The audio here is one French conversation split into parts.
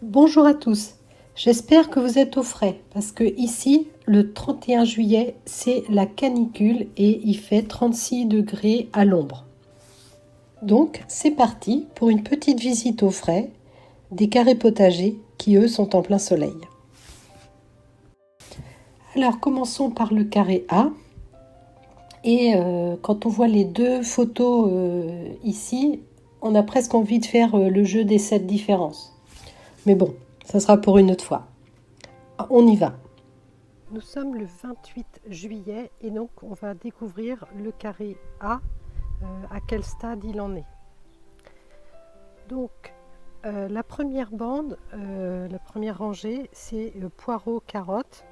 Bonjour à tous, j'espère que vous êtes au frais parce que ici, le 31 juillet, c'est la canicule et il fait 36 degrés à l'ombre. Donc, c'est parti pour une petite visite au frais des carrés potagers qui, eux, sont en plein soleil. Alors, commençons par le carré A. Et quand on voit les deux photos ici, on a presque envie de faire le jeu des 7 différences. Mais bon, ça sera pour une autre fois. On y va. Nous sommes le 28 juillet et donc on va découvrir le carré A, à quel stade il en est. Donc la première bande, la première rangée, c'est poireaux, carottes.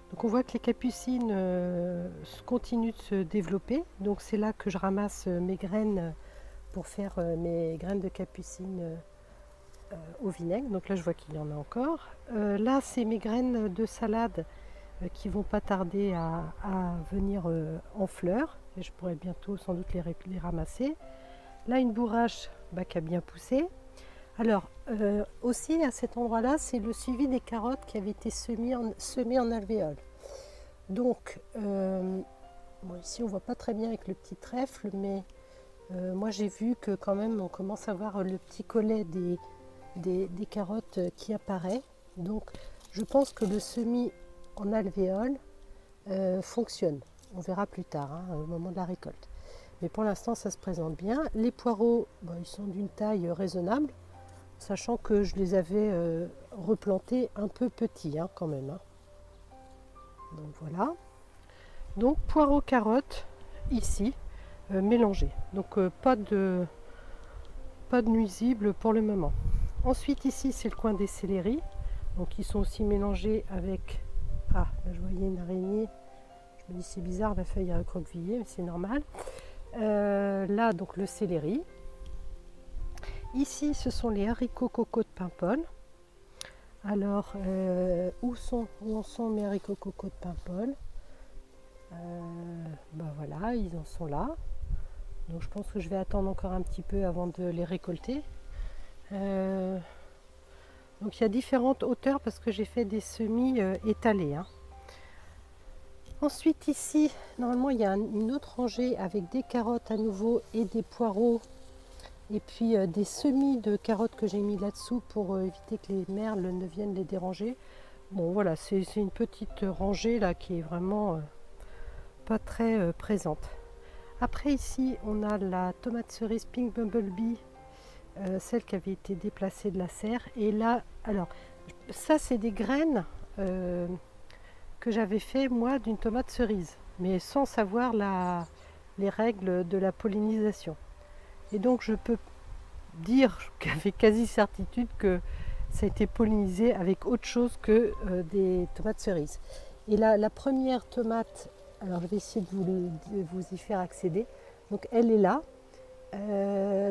Donc on voit que les capucines continuent de se développer. Donc c'est là que je ramasse mes graines pour faire mes graines de capucine au vinaigre. Donc là je vois qu'il y en a encore. Là c'est mes graines de salade qui vont pas tarder à venir en fleurs. Et je pourrais bientôt sans doute les ramasser. Là une bourrache qui a bien poussé. Alors aussi à cet endroit-là, c'est le suivi des carottes qui avaient été semées en alvéole. Donc ici on voit pas très bien avec le petit trèfle, mais moi j'ai vu que quand même on commence à voir le petit collet des carottes qui apparaît. Donc je pense que le semis en alvéole fonctionne. On verra plus tard, au moment de la récolte. Mais pour l'instant, ça se présente bien. Les poireaux, ils sont d'une taille raisonnable, sachant que je les avais replantés un peu petits quand même. Donc voilà. Donc poireaux, carottes, ici, mélangés. Donc pas de nuisibles pour le moment. Ensuite, ici, c'est le coin des céleris. Donc ils sont aussi mélangés avec... Ah, là je voyais une araignée. Je me dis c'est bizarre, la feuille a recroquevillé, mais c'est normal. Là, donc le céleri. Ici, ce sont les haricots coco de Paimpol. Alors, où en sont mes haricots coco de Paimpol? Voilà, ils en sont là. Donc je pense que je vais attendre encore un petit peu avant de les récolter. Donc il y a différentes hauteurs parce que j'ai fait des semis étalés. Ensuite ici, normalement il y a une autre rangée avec des carottes à nouveau et des poireaux. Et puis des semis de carottes que j'ai mis là-dessous pour éviter que les merles ne viennent les déranger. Bon voilà, c'est une petite rangée là qui est vraiment pas très présente. Après ici, on a la tomate cerise Pink Bumblebee, celle qui avait été déplacée de la serre. Et là, alors ça c'est des graines que j'avais fait moi d'une tomate cerise, mais sans savoir les règles de la pollinisation. Et donc je peux dire qu'avec quasi certitude que ça a été pollinisé avec autre chose que des tomates cerises. Et là, la première tomate, alors je vais essayer de vous y faire accéder. Donc elle est là.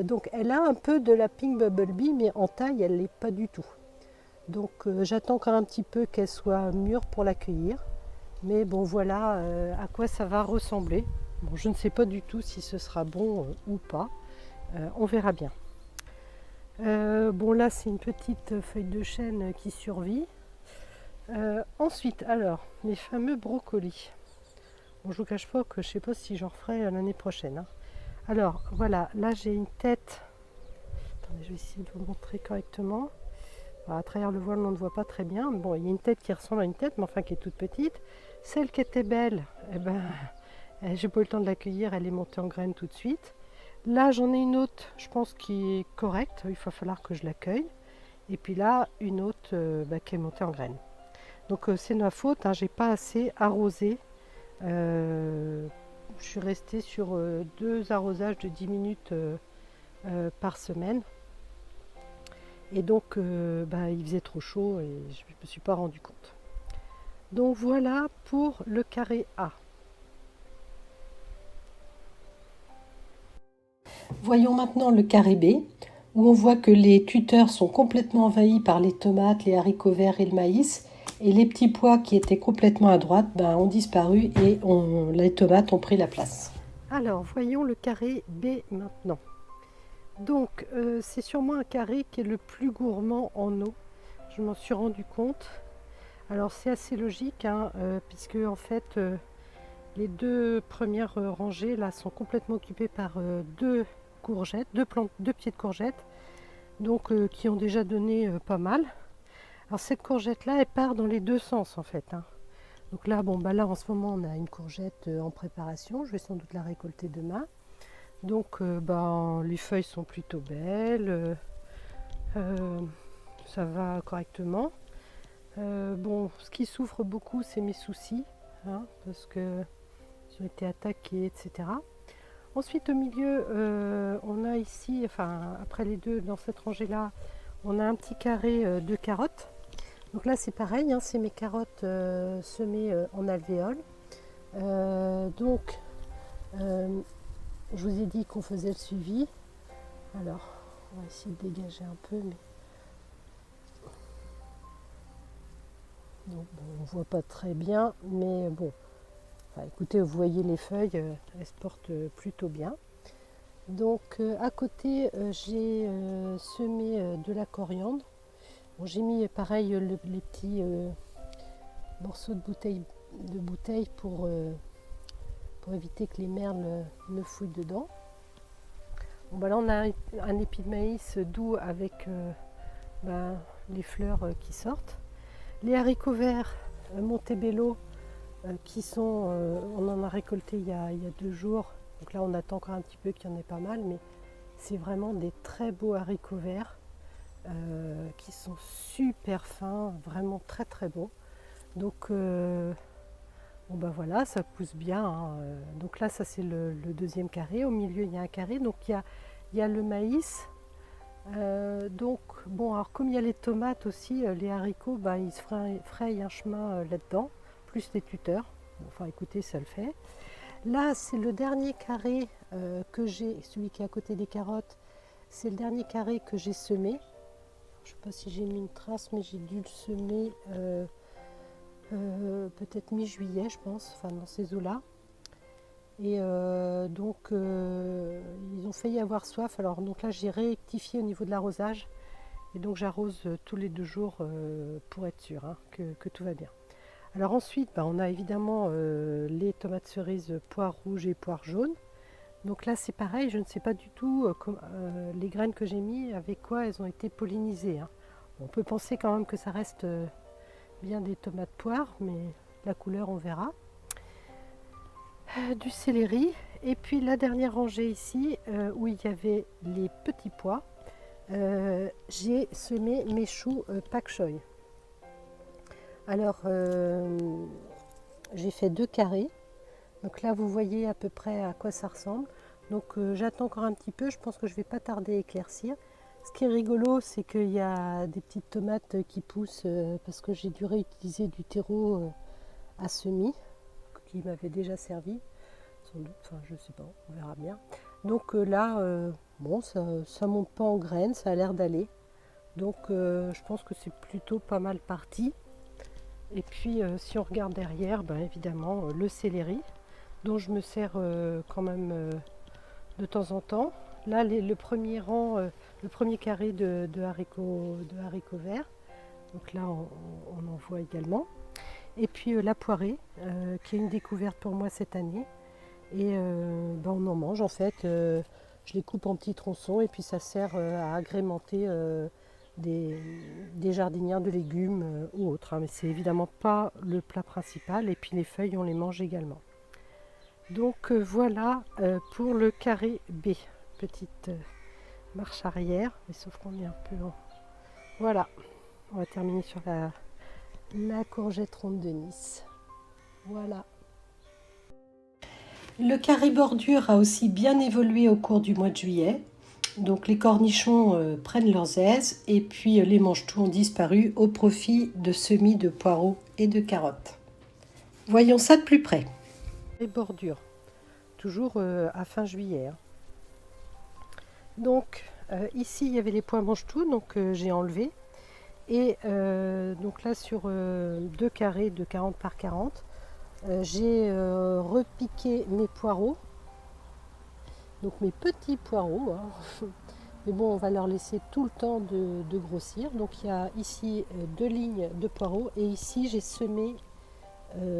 Donc elle a un peu de la Pink Bumblebee, mais en taille elle n'est pas du tout. Donc j'attends encore un petit peu qu'elle soit mûre pour l'accueillir. Mais bon voilà à quoi ça va ressembler. Bon, je ne sais pas du tout si ce sera bon ou pas. On verra bien. Bon là c'est une petite feuille de chêne qui survit. Ensuite alors les fameux brocolis. Bon, je vous cache pas que je ne sais pas si j'en referai l'année prochaine. Alors voilà, là j'ai une tête. Attendez, je vais essayer de vous montrer correctement. Alors, à travers le voile on ne voit pas très bien. Bon, il y a une tête qui ressemble à une tête, mais enfin qui est toute petite. Celle qui était belle, j'ai pas eu le temps de l'accueillir, elle est montée en graine tout de suite. Là j'en ai une autre, je pense qui est correcte, il va falloir que je l'accueille. Et puis là une autre qui est montée en graine. Donc c'est ma faute, j'ai pas assez arrosé. Je suis restée sur 2 arrosages de 10 minutes par semaine. Et donc il faisait trop chaud et je ne me suis pas rendu compte. Donc voilà pour le carré A. Voyons maintenant le carré B, où on voit que les tuteurs sont complètement envahis par les tomates, les haricots verts et le maïs. Et les petits pois qui étaient complètement à droite ont disparu et les tomates ont pris la place. Alors, voyons le carré B maintenant. Donc, c'est sûrement un carré qui est le plus gourmand en eau. je m'en suis rendu compte. Alors c'est assez logique, hein, puisque en fait les deux premières rangées là sont complètement occupées par deux courgettes, deux pieds de courgettes, donc qui ont déjà donné pas mal. Alors cette courgette là, elle part dans les deux sens en fait, hein. Donc là, bon bah là en ce moment on a une courgette en préparation, je vais sans doute la récolter demain. Donc les feuilles sont plutôt belles, ça va correctement. Bon, ce qui souffre beaucoup, c'est mes soucis, hein, parce que ils ont été attaqués, etc. Ensuite, au milieu, on a ici, enfin après les deux, dans cette rangée-là, on a un petit carré de carottes. Donc là, c'est pareil, hein, c'est mes carottes semées en alvéole. Je vous ai dit qu'on faisait le suivi. Alors, on va essayer de dégager un peu, mais donc, bon, on ne voit pas très bien, mais bon. Enfin, écoutez, vous voyez les feuilles, elles se portent plutôt bien. Donc, à côté, j'ai semé de la coriandre. Bon, j'ai mis pareil les petits morceaux de bouteille pour éviter que les merles ne fouillent dedans. Bon, bah là, on a un épi de maïs doux avec les fleurs qui sortent. Les haricots verts Montebello qui sont, on en a récolté il y a 2 jours. Donc là, on attend encore un petit peu qu'il y en ait pas mal, mais c'est vraiment des très beaux haricots verts qui sont super fins, vraiment très très beaux. Donc bon bah voilà, ça pousse bien, hein. Donc là, ça c'est le deuxième carré. Au milieu, il y a un carré. Donc il y a le maïs. Donc bon, alors comme il y a les tomates aussi, les haricots, ils se frayent un chemin là-dedans, plus les tuteurs. Bon, enfin écoutez, ça le fait. Là, c'est le dernier carré que j'ai, celui qui est à côté des carottes, c'est le dernier carré que j'ai semé. Je ne sais pas si j'ai mis une trace, mais j'ai dû le semer peut-être mi-juillet, je pense, enfin dans ces eaux-là. Et ils ont failli avoir soif. Alors donc là, j'ai rectifié au niveau de l'arrosage. Et donc j'arrose tous les 2 jours pour être sûr, hein, que tout va bien. Alors ensuite, on a évidemment les tomates cerises poires rouges et poires jaunes. Donc là, c'est pareil, je ne sais pas du tout les graines que j'ai mis, avec quoi elles ont été pollinisées, hein. On peut penser quand même que ça reste bien des tomates poires, mais la couleur, on verra. Du céleri, et puis la dernière rangée ici, où il y avait les petits pois, j'ai semé mes choux pak choi. Alors, j'ai fait 2 carrés. Donc là, vous voyez à peu près à quoi ça ressemble. Donc j'attends encore un petit peu, je pense que je ne vais pas tarder à éclaircir. Ce qui est rigolo, c'est qu'il y a des petites tomates qui poussent parce que j'ai dû réutiliser du terreau à semis qui m'avait déjà servi, sans doute, enfin je sais pas, on verra bien. Donc là, bon, ça monte pas en graines, ça a l'air d'aller. Donc je pense que c'est plutôt pas mal parti. Et puis si on regarde derrière, évidemment le céleri, dont je me sers quand même de temps en temps. Là, le premier rang, le premier carré de haricots verts. Donc là, on en voit également. Et puis la poirée, qui est une découverte pour moi cette année. Et on en mange en fait. Je les coupe en petits tronçons et puis ça sert à agrémenter des jardinières de légumes ou autres, hein. Mais c'est évidemment pas le plat principal. Et puis les feuilles, on les mange également. Donc voilà pour le carré B. Petite marche arrière, mais sauf qu'on est un peu en... Voilà, on va terminer sur la courgette ronde de Nice. Voilà. Le carré bordure a aussi bien évolué au cours du mois de juillet. Donc les cornichons prennent leurs aises et puis les mange-tout ont disparu au profit de semis de poireaux et de carottes. Voyons ça de plus près. Les bordures, toujours à fin juillet, hein. Donc ici il y avait les pois mange-tout, donc j'ai enlevé. Et donc là sur 2 carrés de 40 par 40, j'ai repiqué mes poireaux, donc mes petits poireaux, hein, Mais bon, on va leur laisser tout le temps de grossir. Donc il y a ici 2 lignes de poireaux et ici j'ai semé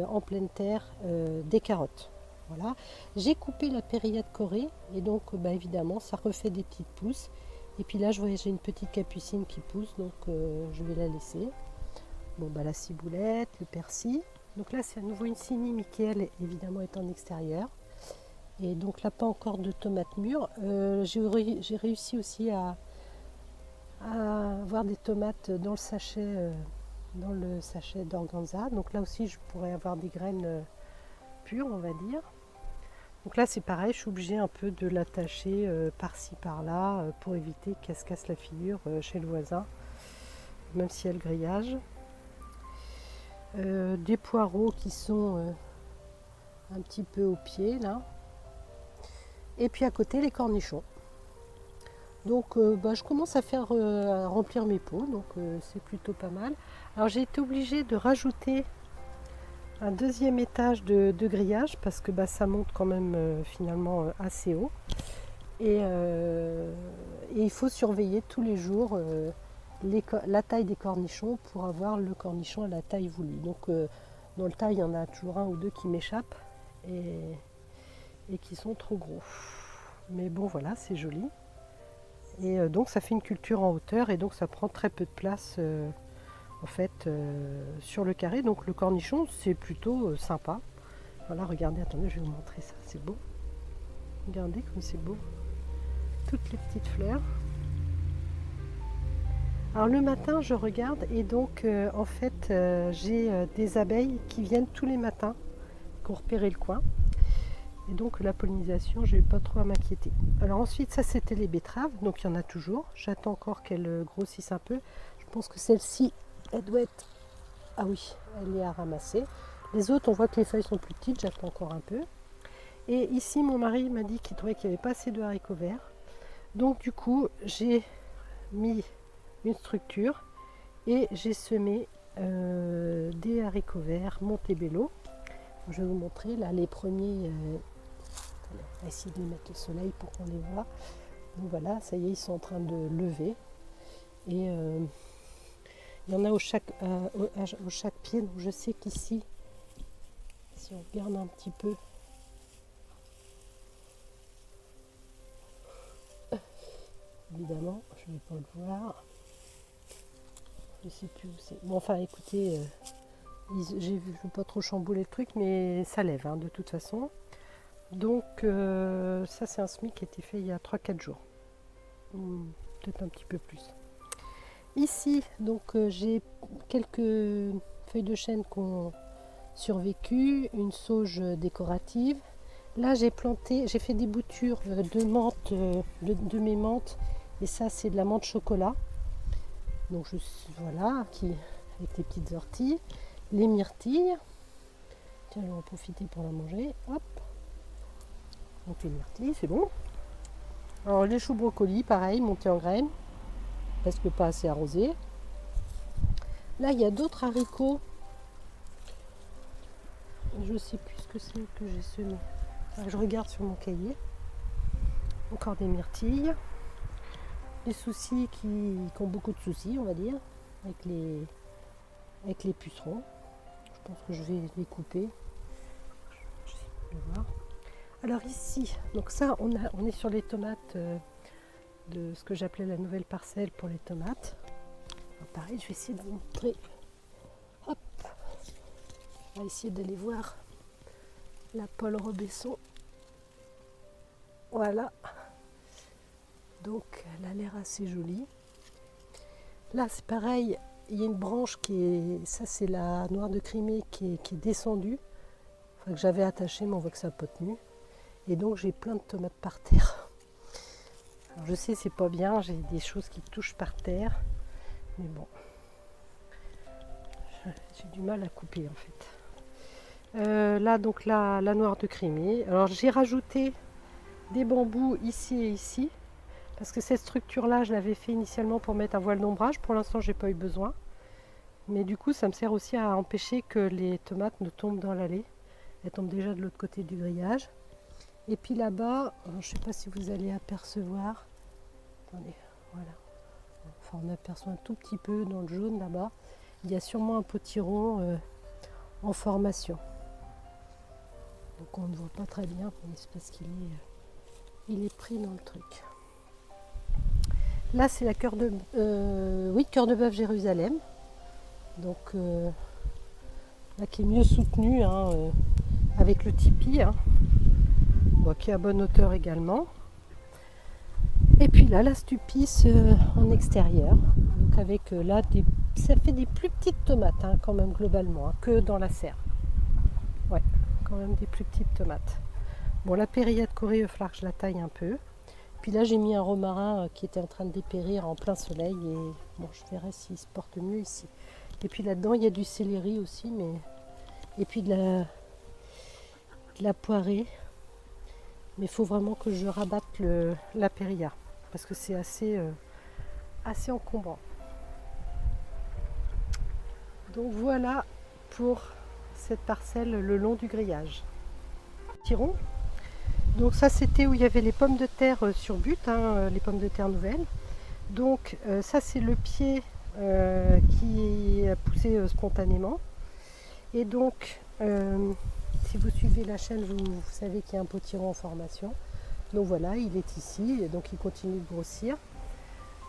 en pleine terre des carottes. Voilà. J'ai coupé la périllade corée et donc évidemment ça refait des petites pousses. Et puis là je vois j'ai une petite capucine qui pousse, donc je vais la laisser. Bon la ciboulette, le persil. Donc là c'est à nouveau une Cini, Michael évidemment est en extérieur. Et donc là pas encore de tomates mûres. J'ai réussi aussi à avoir des tomates dans le sachet d'organza. Donc là aussi je pourrais avoir des graines pures, on va dire. Donc là c'est pareil, je suis obligée un peu de l'attacher par-ci par-là pour éviter qu'elle se casse la figure chez le voisin, même si elle grillage. Des poireaux qui sont un petit peu au pied là. Et puis à côté les cornichons. Donc je commence à remplir mes pots, donc c'est plutôt pas mal. Alors j'ai été obligée de rajouter un deuxième étage de grillage parce que ça monte quand même finalement assez haut. Et il faut surveiller tous les jours la taille des cornichons pour avoir le cornichon à la taille voulue. Donc dans le tas, il y en a toujours un ou deux qui m'échappent et qui sont trop gros. Mais bon voilà, c'est joli. Et donc ça fait une culture en hauteur et donc ça prend très peu de place en fait sur le carré. Donc le cornichon c'est plutôt sympa. Voilà, regardez, attendez, je vais vous montrer ça, c'est beau. Regardez comme c'est beau. Toutes les petites fleurs. Alors le matin je regarde et donc en fait j'ai des abeilles qui viennent tous les matins pour repérer le coin. Et donc la pollinisation, je n'ai pas trop à m'inquiéter. Alors ensuite, ça c'était les betteraves, donc il y en a toujours. J'attends encore qu'elles grossissent un peu. Je pense que celle-ci, elle doit être... Ah oui, elle est à ramasser. Les autres, on voit que les feuilles sont plus petites, j'attends encore un peu. Et ici, mon mari m'a dit qu'il trouvait qu'il n'y avait pas assez de haricots verts. Donc du coup, j'ai mis une structure et j'ai semé des haricots verts Montebello. Je vais vous montrer là les premiers... on va essayer de les mettre au soleil pour qu'on les voit. Donc voilà, ça y est, ils sont en train de lever. Et il y en a au chaque pied. Donc je sais qu'ici, si on regarde un petit peu, évidemment, je ne vais pas le voir. Je ne sais plus où c'est. Bon, enfin, écoutez, je ne veux pas trop chambouler le truc, mais ça lève de toute façon. Donc ça c'est un semis qui a été fait il y a 3-4 jours, peut-être un petit peu plus. Ici donc j'ai quelques feuilles de chêne qui ont survécu, une sauge décorative. Là j'ai fait des boutures de menthe, de mes menthes, et ça c'est de la menthe chocolat. Donc voilà, avec les petites orties, les myrtilles. Tiens, je vais en profiter pour la manger. Hop. Donc les myrtilles, c'est bon. Alors les choux brocolis, pareil, montés en graines, parce que pas assez arrosé. Là, il y a d'autres haricots. Je sais plus ce que c'est que j'ai semé. Alors, je regarde sur mon cahier. Encore des myrtilles. Des soucis qui ont beaucoup de soucis, on va dire, avec les pucerons. Je pense que je vais les couper. Je vais voir. Alors ici, donc ça, on est sur les tomates de ce que j'appelais la nouvelle parcelle pour les tomates. Alors pareil, je vais essayer de vous montrer. Hop, on va essayer d'aller voir la Paul Robesson. Voilà. Donc elle a l'air assez jolie. Là c'est pareil, il y a une branche ça c'est la noire de Crimée qui est descendue. Enfin, que j'avais attachée, mais on voit que ça n'a pas tenu. Et donc j'ai plein de tomates par terre. Alors, je sais c'est pas bien, j'ai des choses qui touchent par terre. Mais bon. J'ai du mal à couper en fait. Là donc la noire de Crimée. Alors j'ai rajouté des bambous ici et ici. Parce que cette structure là je l'avais fait initialement pour mettre un voile d'ombrage. Pour l'instant j'ai pas eu besoin. Mais du coup ça me sert aussi à empêcher que les tomates ne tombent dans l'allée. Elles tombent déjà de l'autre côté du grillage. Et puis là-bas, je ne sais pas si vous allez apercevoir, Attendez, voilà. Enfin, on aperçoit un tout petit peu dans le jaune là-bas. Il y a sûrement un potiron en formation. Donc on ne voit pas très bien, mais c'est parce il est pris dans le truc. Là, c'est la cœur de bœuf Jérusalem. Donc là, qui est mieux soutenu hein, avec le tipi, hein, bon, qui est à bonne hauteur également. Et puis là, la Stupice en extérieur. Donc avec là, ça fait des plus petites tomates hein, quand même globalement, hein, que dans la serre. Ouais, quand même des plus petites tomates. Bon, la périlla de Corée, il va falloir que je la taille un peu. Puis là, j'ai mis un romarin qui était en train de dépérir en plein soleil. Et bon, je verrai s'il se porte mieux ici. Et puis là-dedans, il y a du céleri aussi. Et puis de la poirée. Mais il faut vraiment que je rabatte la périlla. Parce que c'est assez encombrant. Donc voilà pour cette parcelle le long du grillage. Tiron. Donc ça c'était où il y avait les pommes de terre sur butte, hein, les pommes de terre nouvelles. Donc ça c'est le pied qui a poussé spontanément. Et donc si vous suivez la chaîne, vous savez qu'il y a un potiron en formation. Donc voilà, il est ici, et donc il continue de grossir.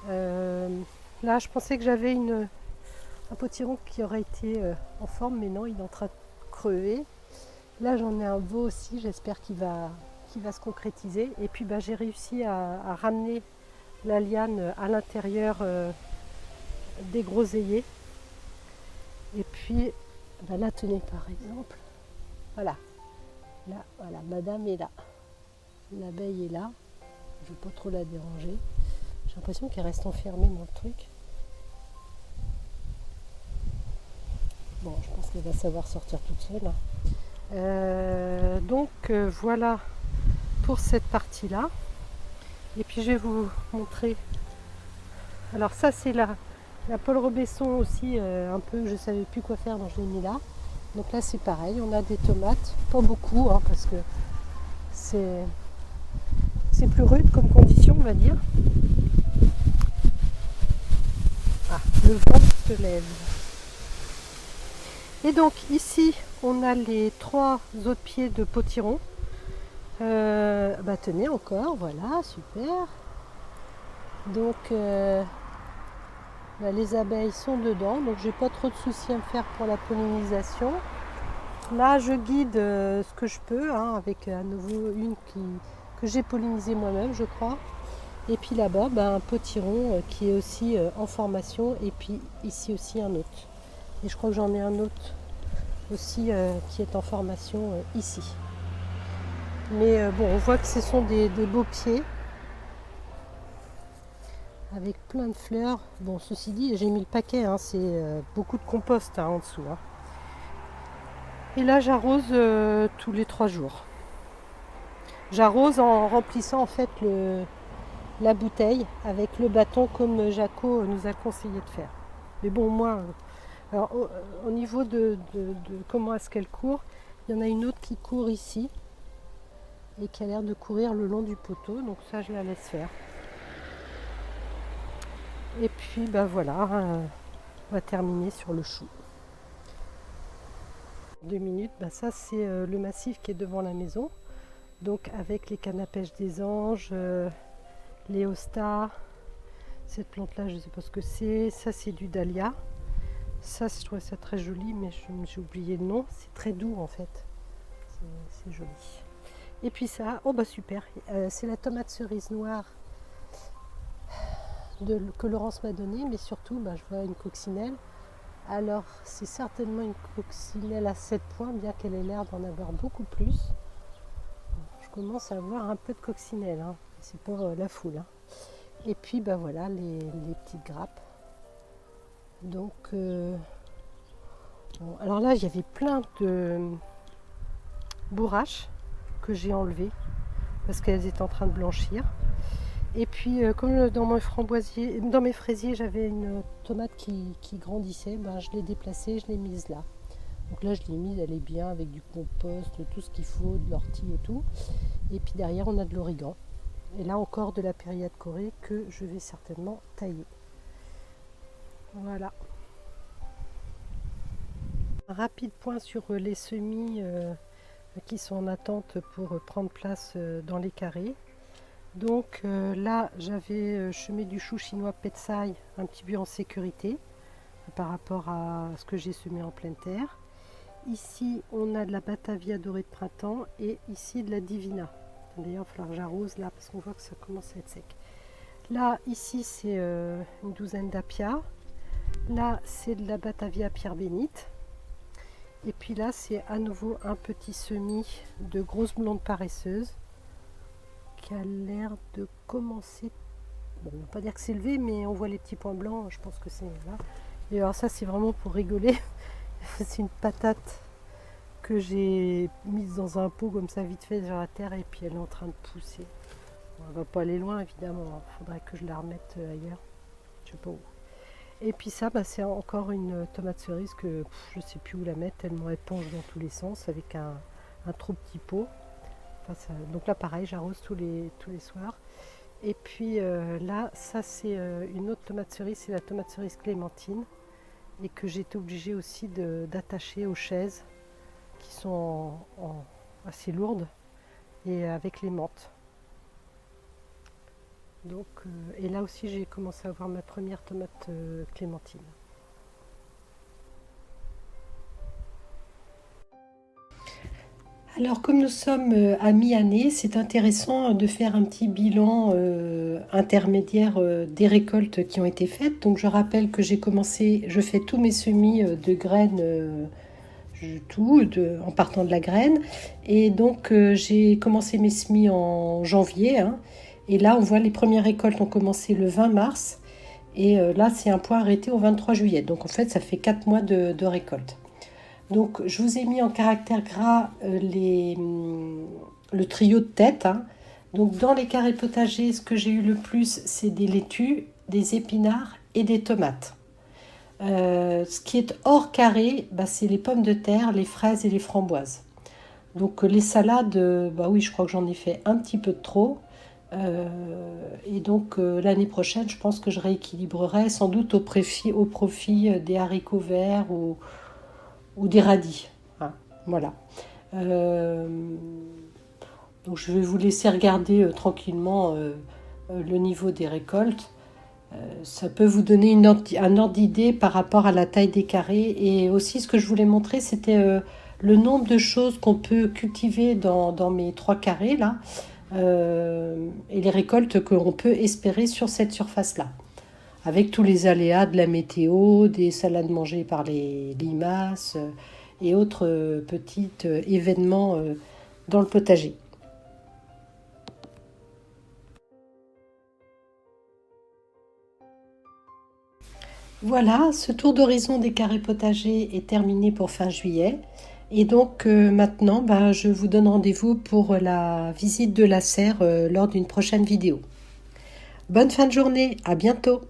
Là je pensais que j'avais un potiron qui aurait été en forme, mais non, il est en train de crever. Là j'en ai un beau aussi, j'espère qu'il va se concrétiser. Et puis bah, j'ai réussi à ramener la liane à l'intérieur des groseilliers. Et puis bah, là tenez par exemple, voilà, là voilà, madame est là, l'abeille est là, je ne veux pas trop la déranger, j'ai l'impression qu'elle reste enfermée dans le truc. Bon, je pense qu'elle va savoir sortir toute seule. Donc voilà pour cette partie là. Et puis je vais vous montrer. Alors ça c'est la Paul Robesson aussi, un peu, je ne savais plus quoi faire, donc je l'ai mis là. Donc là c'est pareil, on a des tomates, pas beaucoup hein, parce que c'est plus rude comme condition on va dire. Ah, le vent se lève. Et donc ici on a les 3 autres pieds de potiron. Bah tenez encore, voilà, super. Donc bah, les abeilles sont dedans, donc j'ai pas trop de soucis à me faire pour la pollinisation. Là je guide ce que je peux, hein, avec à nouveau une que j'ai pollinisée moi-même je crois. Et puis là-bas bah, un potiron qui est aussi en formation, et puis ici aussi un autre. Et je crois que j'en ai un autre aussi qui est en formation ici. Mais bon, on voit que ce sont des beaux pieds avec plein de fleurs. Bon, ceci dit, j'ai mis le paquet, hein, c'est beaucoup de compost hein, en dessous. Hein. Et là, j'arrose tous les 3 jours. J'arrose en remplissant en fait la bouteille avec le bâton comme Jaco nous a conseillé de faire. Mais bon, moi, alors, au niveau de comment est-ce qu'elle court, il y en a une autre qui court ici et qui a l'air de courir le long du poteau, donc ça je la laisse faire. Et puis ben voilà, on va terminer sur le chou. 2 minutes, ben ça c'est le massif qui est devant la maison, donc avec les cannes à pêche des anges, les hostas, cette plante là je ne sais pas ce que c'est, ça c'est du dahlia, ça je trouve ça très joli mais j'ai oublié le nom, c'est très doux en fait, c'est joli. Et puis ça, oh bah super, c'est la tomate cerise noire que Laurence m'a donnée, mais surtout bah, je vois une coccinelle. Alors c'est certainement une coccinelle à 7 points, bien qu'elle ait l'air d'en avoir beaucoup plus. Je commence à avoir un peu de coccinelle, hein. C'est pour la foule. Hein. Et puis bah voilà les petites grappes. Donc bon, alors là il y avait plein de bourraches que j'ai enlevées parce qu'elles étaient en train de blanchir. Et puis comme dans mes fraisiers j'avais une tomate qui grandissait, ben, je l'ai déplacée, je l'ai mise là. Donc là je l'ai mise, elle est bien avec du compost, tout ce qu'il faut, de l'ortie et tout. Et puis derrière on a de l'origan. Et là encore de la période Corée que je vais certainement tailler. Voilà. Un rapide point sur les semis qui sont en attente pour prendre place dans les carrés. Donc là j'avais semé du chou chinois Petsai un petit peu en sécurité par rapport à ce que j'ai semé en pleine terre. Ici on a de la Batavia dorée de printemps et ici de la Divina. D'ailleurs il va falloir que j'arrose là parce qu'on voit que ça commence à être sec. Là ici c'est une douzaine d'Apia. Là c'est de la Batavia Pierre Bénite. Et puis là c'est à nouveau un petit semis de grosses blondes paresseuses qui a l'air de commencer, bon, on va pas dire que c'est levé, mais on voit les petits points blancs, je pense que c'est là. Et alors ça c'est vraiment pour rigoler, c'est une patate que j'ai mise dans un pot comme ça vite fait sur la terre et puis elle est en train de pousser. Bon, elle va pas aller loin évidemment, il faudrait que je la remette ailleurs, je sais pas où. Et puis ça c'est encore une tomate cerise que je sais plus où la mettre tellement elle penche dans tous les sens avec un trop petit pot. Enfin, donc là pareil j'arrose tous les soirs. Et puis là ça c'est une autre tomate cerise, c'est la tomate cerise clémentine et que j'ai été obligée aussi d'attacher aux chaises qui sont assez lourdes et avec les menthes. Donc, et là aussi j'ai commencé à avoir ma première tomate clémentine. Alors comme nous sommes à mi-année, c'est intéressant de faire un petit bilan intermédiaire des récoltes qui ont été faites. Donc je rappelle que je fais tous mes semis de graines, en partant de la graine. Et donc j'ai commencé mes semis en janvier. Hein, et là on voit les premières récoltes ont commencé le 20 mars. Et là c'est un point arrêté au 23 juillet. Donc en fait ça fait 4 mois de récolte. Donc je vous ai mis en caractère gras le trio de tête. Hein. Donc dans les carrés potagers, ce que j'ai eu le plus, c'est des laitues, des épinards et des tomates. Ce qui est hors carré, c'est les pommes de terre, les fraises et les framboises. Donc les salades, oui, je crois que j'en ai fait un petit peu de trop. Et donc l'année prochaine, je pense que je rééquilibrerai sans doute au profit des haricots verts ou des radis. Hein, voilà. Donc je vais vous laisser regarder tranquillement le niveau des récoltes. Ça peut vous donner un ordre d'idée par rapport à la taille des carrés. Et aussi ce que je voulais montrer, c'était le nombre de choses qu'on peut cultiver dans mes 3 carrés là. Et les récoltes qu'on peut espérer sur cette surface-là. Avec tous les aléas de la météo, des salades mangées par les limaces et autres petits événements dans le potager. Voilà, ce tour d'horizon des carrés potagers est terminé pour fin juillet. Et donc maintenant, je vous donne rendez-vous pour la visite de la serre lors d'une prochaine vidéo. Bonne fin de journée, à bientôt!